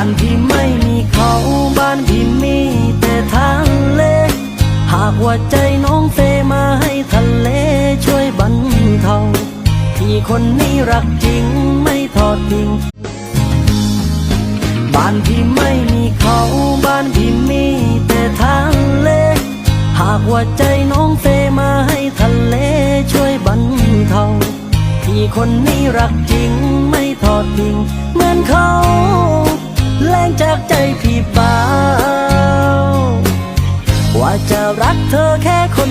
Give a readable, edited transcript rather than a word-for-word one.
บ้านพี่ไม่มีเขาบ้านพี่มีแต่ทางเลหากว่าใจน้องเฟมาให้ทะเลช่วยบรรเทาพี่คนนี้รักจริงไม่ทอดทิ้งบ้านพี่ไม่มีเขาบ้านพี่มีแต่ทางเลหากว่าใจน้องเฟมาให้ทะเลช่วยบรรเทาพี่คนนี้รักจริงไม่ทอดทิ้งเหมือนเขาแรงจากใจพี่เปล่าว่าจะรักเธอแค่คน